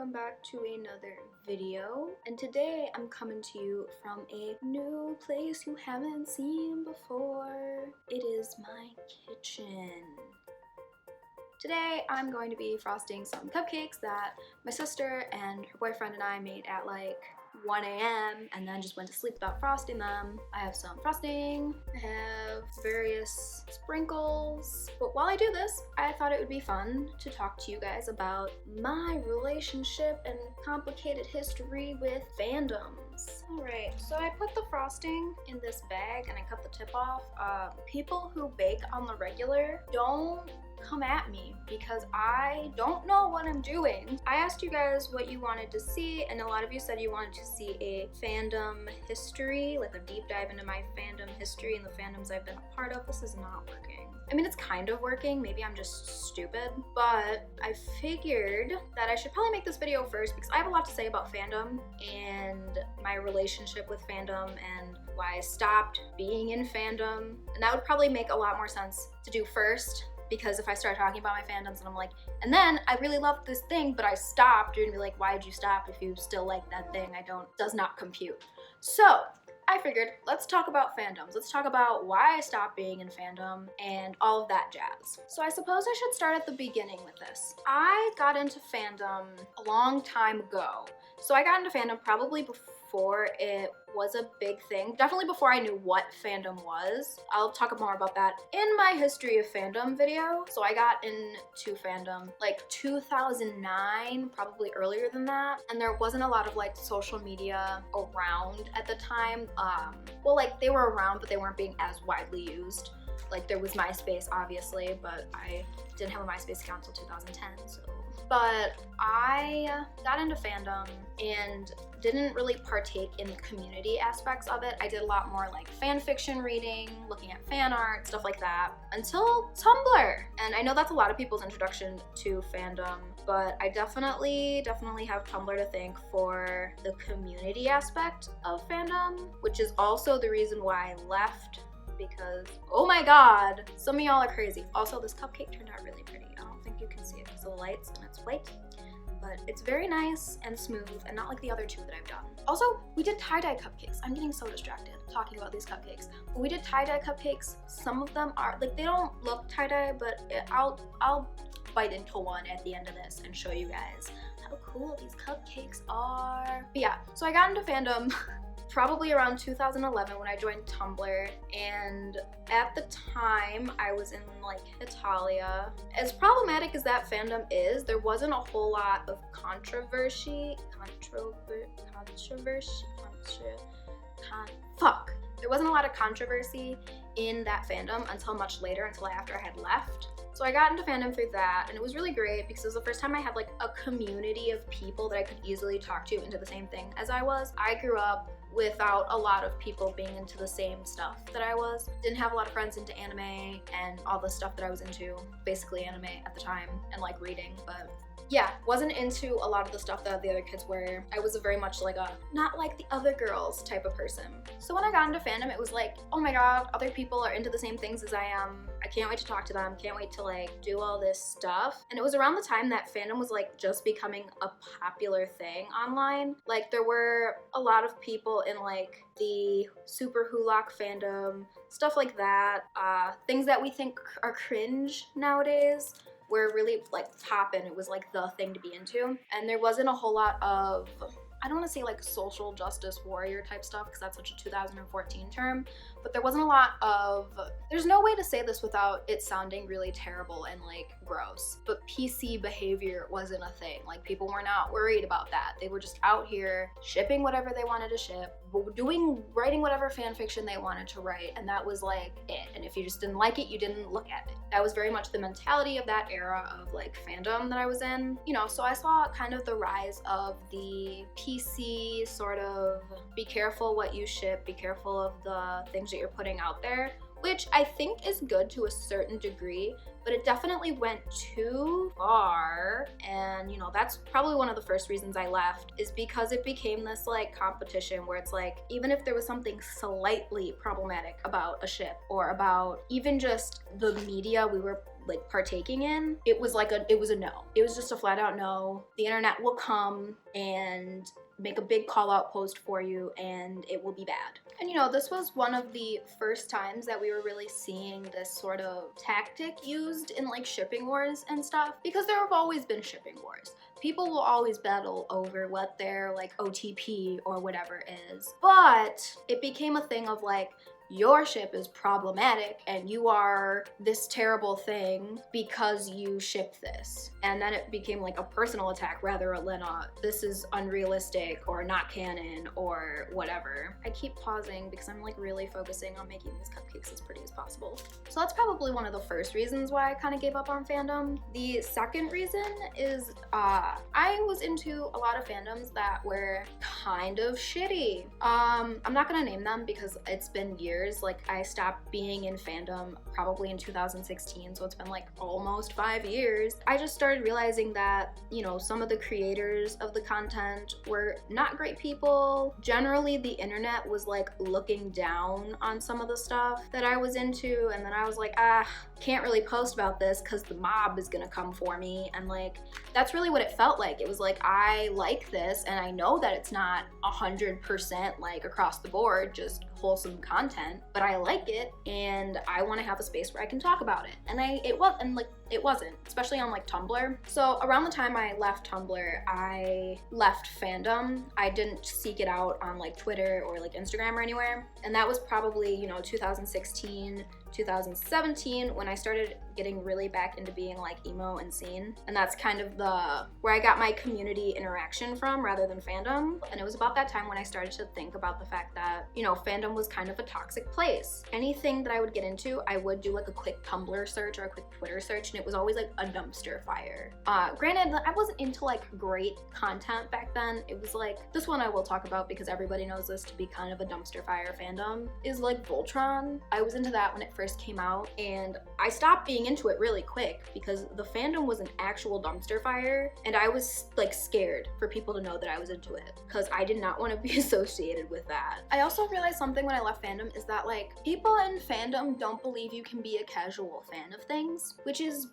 welcome back to another video. And today I'm coming to you from a new place you haven't seen before. It is my kitchen. Today I'm going to be frosting some cupcakes that my sister and her boyfriend and I made at like 1 a.m. and then just went to sleep without frosting them. I have some frosting, I have various sprinkles, but while I do this, I thought it would be fun to talk to you guys about my relationship and complicated history with fandoms. Alright, so I put the frosting in this bag and I cut the tip off. People who bake on the regular don't come at me because I don't know what I'm doing. I asked you guys what you wanted to see, and a lot of you said you wanted to see a fandom history, like a deep dive into my fandom history and the fandoms I've been a part of. This is not working. I mean, it's kind of working, maybe I'm just stupid, but I figured that I should probably make this video first because I have a lot to say about fandom and my relationship with fandom and why I stopped being in fandom, and that would probably make a lot more sense to do first. Because if I start talking about my fandoms and I'm like, and then I really loved this thing, but I stopped, you're gonna be like, why did you stop if you still like that thing? Does not compute. So I figured, let's talk about fandoms. Let's talk about why I stopped being in fandom and all of that jazz. So I suppose I should start at the beginning with this. I got into fandom a long time ago. So I got into fandom probably before it was a big thing. Definitely before I knew what fandom was. I'll talk more about that in my history of fandom video. So I got into fandom like 2009, probably earlier than that. And there wasn't a lot of like social media around at the time. Well, like they were around, but they weren't being as widely used. Like there was MySpace, obviously, but I didn't have a MySpace account until 2010, so. But I got into fandom and didn't really partake in the community aspects of it. I did a lot more like fan fiction reading, looking at fan art, stuff like that, until Tumblr. And I know that's a lot of people's introduction to fandom, but I definitely have Tumblr to thank for the community aspect of fandom, which is also the reason why I left. Because, oh my god, some of y'all are crazy. Also, this cupcake turned out really pretty. I don't think you can see it because of the lights and it's white, but it's very nice and smooth and not like the other two that I've done. Also, we did tie-dye cupcakes. I'm getting so distracted talking about these cupcakes. But we did tie-dye cupcakes. Some of them are, like, they don't look tie-dye, but I'll bite into one at the end of this and show you guys how cool these cupcakes are. But yeah, so I got into fandom probably around 2011 when I joined Tumblr, and at the time I was in like Italia. As problematic as that fandom is, there wasn't a whole lot of controversy. There wasn't a lot of controversy in that fandom until much later, until after I had left. So I got into fandom through that, and it was really great because it was the first time I had like a community of people that I could easily talk to into the same thing as I was. I grew up without a lot of people being into the same stuff that I was. Didn't have a lot of friends into anime and all the stuff that I was into, basically anime at the time, and like reading, but yeah, wasn't into a lot of the stuff that the other kids were. I was a very much like a not like the other girls type of person. So when I got into fandom, it was like, oh my god, other people are into the same things as I am. I can't wait to talk to them, can't wait to like do all this stuff. And it was around the time that fandom was like just becoming a popular thing online. Like there were a lot of people in like the super hulock fandom, stuff like that. Things that we think are cringe nowadays were really like poppin'. It was like the thing to be into. And there wasn't a whole lot of, I don't want to say like social justice warrior type stuff because that's such a 2014 term, but there wasn't a lot of, there's no way to say this without it sounding really terrible and like gross, but PC behavior wasn't a thing. Like people were not worried about that. They were just out here shipping whatever they wanted to ship, writing whatever fan fiction they wanted to write, and that was like it. And if you just didn't like it, you didn't look at it. That was very much the mentality of that era of like fandom that I was in, you know. So I saw kind of the rise of the PC sort of be careful what you ship, be careful of the things that you're putting out there, which I think is good to a certain degree, but it definitely went too far. And you know, that's probably one of the first reasons I left, is because it became this like competition where it's like, even if there was something slightly problematic about a ship or about even just the media we were like partaking in, it was a no. It was just a flat out no. The internet will come and make a big call out post for you and it will be bad. And you know, this was one of the first times that we were really seeing this sort of tactic used in like shipping wars and stuff, because there have always been shipping wars. People will always battle over what their like OTP or whatever is. But it became a thing of like, your ship is problematic and you are this terrible thing because you shipped this. And then it became like a personal attack rather than a this is unrealistic or not canon or whatever. I keep pausing because I'm like really focusing on making these cupcakes as pretty as possible. So that's probably one of the first reasons why I kind of gave up on fandom. The second reason is I was into a lot of fandoms that were kind of shitty. I'm not gonna name them because it's been years. Like I stopped being in fandom probably in 2016, so it's been like almost 5 years. I just started realizing that, you know, some of the creators of the content were not great people. Generally, the internet was like looking down on some of the stuff that I was into, and then I was like, can't really post about this because the mob is gonna come for me. And like, that's really what it felt like. It was like, I like this and I know that it's not 100% like across the board just wholesome content, but I like it and I want to have a space where I can talk about it. And it wasn't, especially on like Tumblr. So around the time I left Tumblr, I left fandom. I didn't seek it out on like Twitter or like Instagram or anywhere. And that was probably, you know, 2016, 2017 when I started getting really back into being like emo and scene. And that's kind of where I got my community interaction from rather than fandom. And it was about that time when I started to think about the fact that, you know, fandom was kind of a toxic place. Anything that I would get into, I would do like a quick Tumblr search or a quick Twitter search, and it was always like a dumpster fire. Granted, I wasn't into like great content back then. It was like, this one I will talk about because everybody knows this to be kind of a dumpster fire fandom, is like Voltron. I was into that when it first came out, and I stopped being into it really quick because the fandom was an actual dumpster fire, and I was like scared for people to know that I was into it because I did not want to be associated with that. I also realized something when I left fandom is that like, people in fandom don't believe you can be a casual fan of things, which is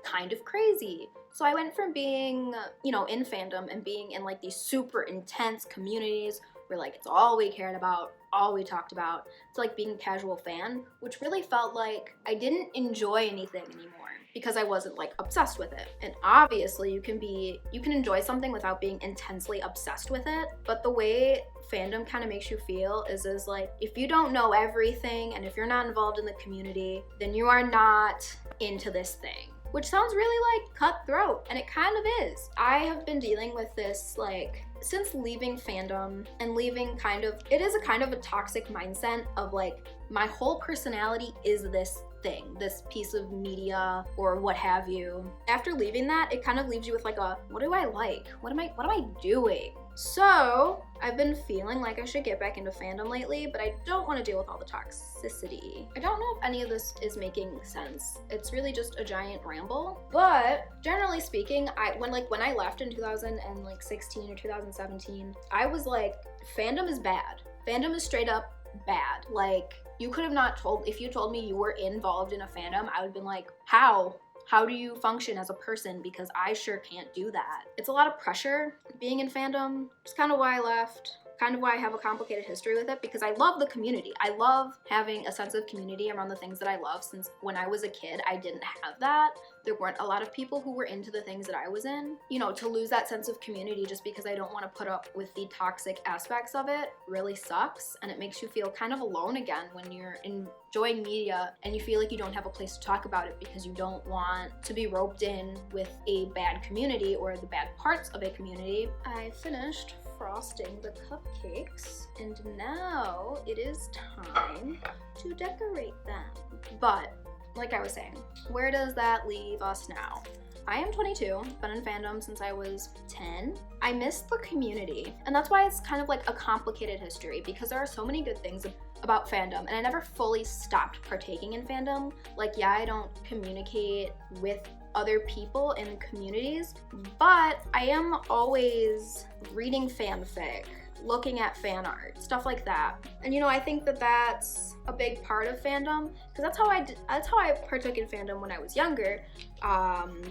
kind of crazy. So I went from being, you know, in fandom and being in like these super intense communities where like it's all we cared about, all we talked about, to like being a casual fan, which really felt like I didn't enjoy anything anymore because I wasn't like obsessed with it. And obviously you can enjoy something without being intensely obsessed with it, but the way fandom kind of makes you feel is like, if you don't know everything and if you're not involved in the community, then you are not into this thing. Which sounds really like cutthroat, and it kind of is. I have been dealing with this like since leaving fandom and leaving it is a kind of a toxic mindset of like, my whole personality is this thing, this piece of media or what have you. After leaving that, it kind of leaves you with like what do I like? What am I doing? So I've been feeling like I should get back into fandom lately, but I don't want to deal with all the toxicity. I don't know if any of this is making sense. It's really just a giant ramble. But generally speaking, when I left in 2016 or 2017, I was like, fandom is bad. Fandom is straight up bad. Like, you could have not if you told me you were involved in a fandom, I would have been like, how? How do you function as a person? Because I sure can't do that. It's a lot of pressure being in fandom. It's kind of why I left. Kind of why I have a complicated history with it, because I love the community. I love having a sense of community around the things that I love. Since when I was a kid, I didn't have that. There weren't a lot of people who were into the things that I was in. You know, to lose that sense of community just because I don't want to put up with the toxic aspects of it really sucks, and it makes you feel kind of alone again when you're enjoying media and you feel like you don't have a place to talk about it because you don't want to be roped in with a bad community or the bad parts of a community. I finished frosting the cupcakes, and now it is time to decorate them. But like I was saying, where does that leave us now? I am 22, been in fandom since I was 10. I miss the community, and that's why it's kind of like a complicated history, because there are so many good things about fandom, and I never fully stopped partaking in fandom. Like, yeah, I don't communicate with other people in communities, but I am always reading fanfic, looking at fan art, stuff like that. And you know, I think that that's a big part of fandom, because that's how I partook in fandom when I was younger,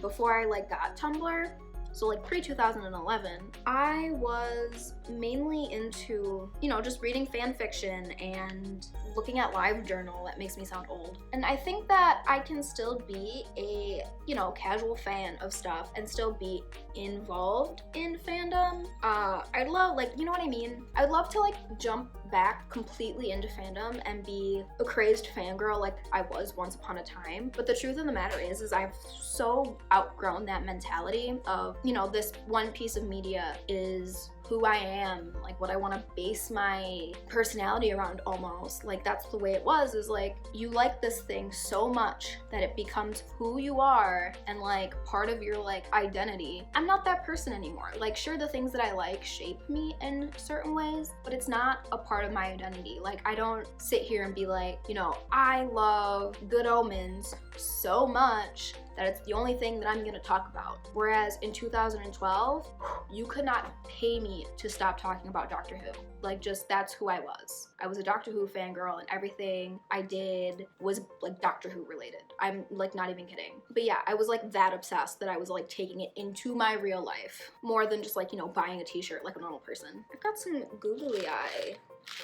before I like got Tumblr. So like pre-2011, I was mainly into, you know, just reading fan fiction and looking at LiveJournal. That makes me sound old. And I think that I can still be a, you know, casual fan of stuff and still be involved in fandom. I'd love, like, you know what I mean? I'd love to like jump back completely into fandom and be a crazed fangirl like I was once upon a time. But the truth of the matter is I've so outgrown that mentality of, you know, this one piece of media is who I am, like what I want to base my personality around almost. Like that's the way it was, is like you like this thing so much that it becomes who you are and like part of your like identity. I'm not that person anymore. Like sure, the things that I like shape me in certain ways, but it's not a part of my identity. Like I don't sit here and be like, you know, I love Good Omens so much that it's the only thing that I'm gonna talk about. Whereas in 2012, you could not pay me to stop talking about Doctor Who. Like just, that's who I was. I was a Doctor Who fangirl and everything I did was like Doctor Who related. I'm like not even kidding. But yeah, I was like that obsessed that I was like taking it into my real life more than just like, you know, buying a t-shirt like a normal person. I've got some googly eye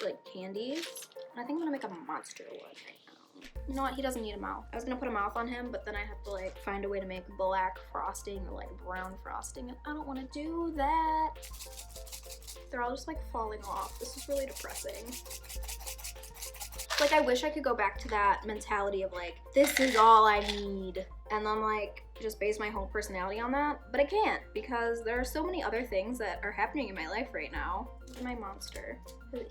like candies. And I think I'm gonna make a monster one right now. You know what? He doesn't need a mouth. I was gonna put a mouth on him, but then I have to like find a way to make black frosting or like brown frosting, and I don't want to do that. They're all just like falling off. This is really depressing. Like I wish I could go back to that mentality of like, this is all I need, and then like just base my whole personality on that, but I can't because there are so many other things that are happening in my life right now. Look at my monster.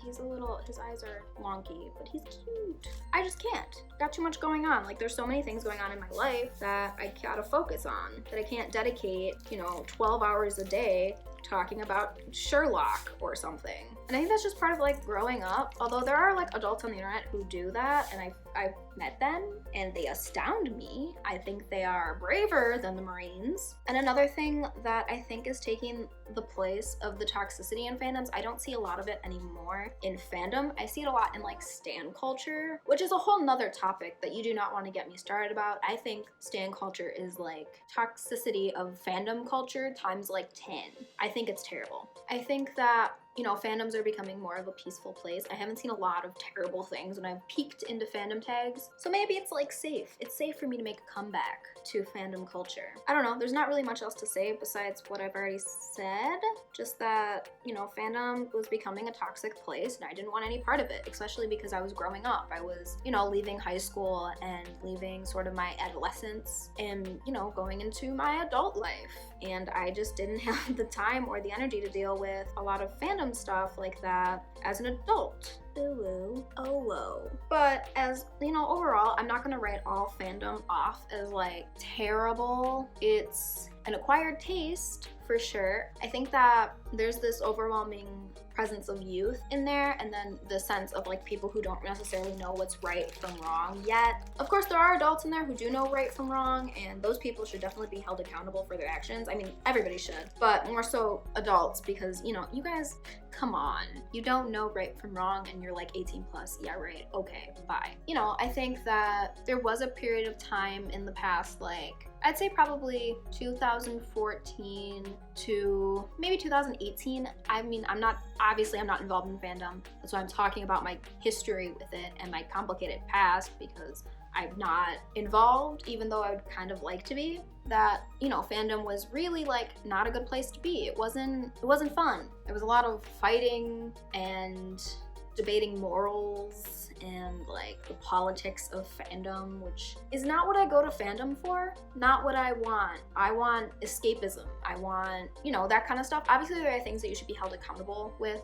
He's a little, his eyes are wonky, but he's cute. I just can't. Got too much going on. Like there's so many things going on in my life that I gotta focus on, that I can't dedicate, you know, 12 hours a day talking about Sherlock or something. And I think that's just part of like growing up. Although there are like adults on the internet who do that, and I've met them and they astound me. I think they are braver than the Marines. And another thing that I think is taking the place of the toxicity in fandoms, I don't see a lot of it anymore in fandom. I see it a lot in like stan culture, which is a whole nother topic that you do not want to get me started about. I think stan culture is like toxicity of fandom culture times like 10. I think it's terrible. I think that, you know, fandoms are becoming more of a peaceful place. I haven't seen a lot of terrible things when I've peeked into fandom tags. So maybe it's like safe. It's safe for me to make a comeback to fandom culture. I don't know, there's not really much else to say besides what I've already said. Just that, you know, fandom was becoming a toxic place and I didn't want any part of it, especially because I was growing up. I was, you know, leaving high school and leaving sort of my adolescence and, you know, going into my adult life. And I just didn't have the time or the energy to deal with a lot of fandom stuff like that as an adult. Ooh, oh whoa. But as, you know, overall, I'm not gonna write all fandom off as like terrible. It's an acquired taste for sure. I think that there's this overwhelming presence of youth in there, and then the sense of like people who don't necessarily know what's right from wrong yet. Of course, there are adults in there who do know right from wrong, and those people should definitely be held accountable for their actions. I mean, everybody should, but more so adults, because, you know, you guys, come on. You don't know right from wrong and you're like 18 plus. Yeah, right. Okay, bye. You know, I think that there was a period of time in the past, like, I'd say probably 2014 to maybe 2018. I mean, I'm not involved in fandom. That's why I'm talking about my history with it and my complicated past, because I'm not involved, even though I would kind of like to be. That, you know, fandom was really like not a good place to be. It wasn't fun. There was a lot of fighting and debating morals and like the politics of fandom, which is not what I go to fandom for. Not what I want. I want escapism. I want, you know, that kind of stuff. Obviously there are things that you should be held accountable with,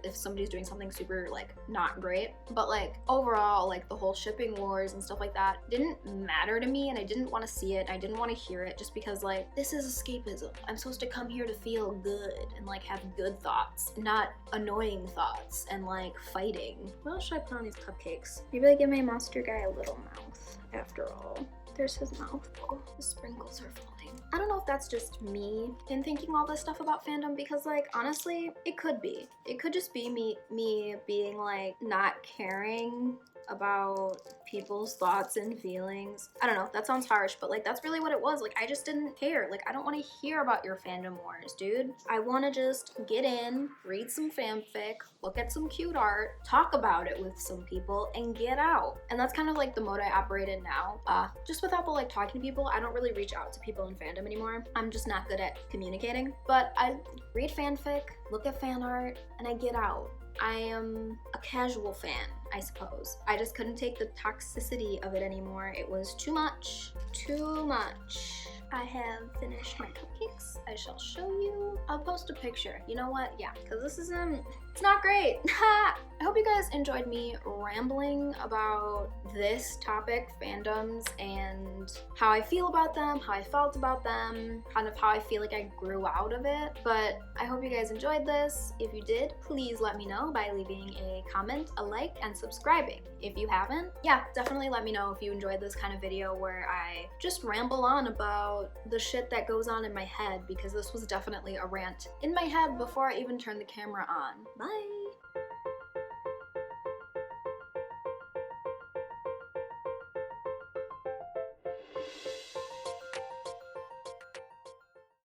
if somebody's doing something super like not great, but like overall, like the whole shipping wars and stuff like that didn't matter to me, and I didn't want to see it. I didn't want to hear it, just because like, this is escapism. I'm supposed to come here to feel good and like have good thoughts, not annoying thoughts and like fighting. What else should I put on these cupcakes? Maybe I give my monster guy a little mouth after all. There's his mouth. Oh, the sprinkles are floating. I don't know if that's just me in thinking all this stuff about fandom, because like honestly, it could be. It could just be me being like not caring about people's thoughts and feelings. I don't know, that sounds harsh, but like that's really what it was. Like I just didn't care. Like I don't want to hear about your fandom wars, dude. I want to just get in, read some fanfic, look at some cute art, talk about it with some people, and get out. And that's kind of like the mode I operate in now. Just without the like talking to people, I don't really reach out to people in fandom anymore. I'm just not good at communicating. But I read fanfic, look at fan art, and I get out. I am a casual fan, I suppose. I just couldn't take the toxicity of it anymore. It was too much. Too much. I have finished my cupcakes. I shall show you. I'll post a picture. You know what? Yeah, because this isn't, it's not great. I hope you guys enjoyed me rambling about this topic, fandoms, and how I feel about them, how I felt about them, kind of how I feel like I grew out of it. But I hope you guys enjoyed this. If you did, please let me know by leaving a comment, a like, and subscribing. If you haven't, yeah, definitely let me know if you enjoyed this kind of video where I just ramble on about the shit that goes on in my head, because this was definitely a rant in my head before I even turned the camera on. Bye!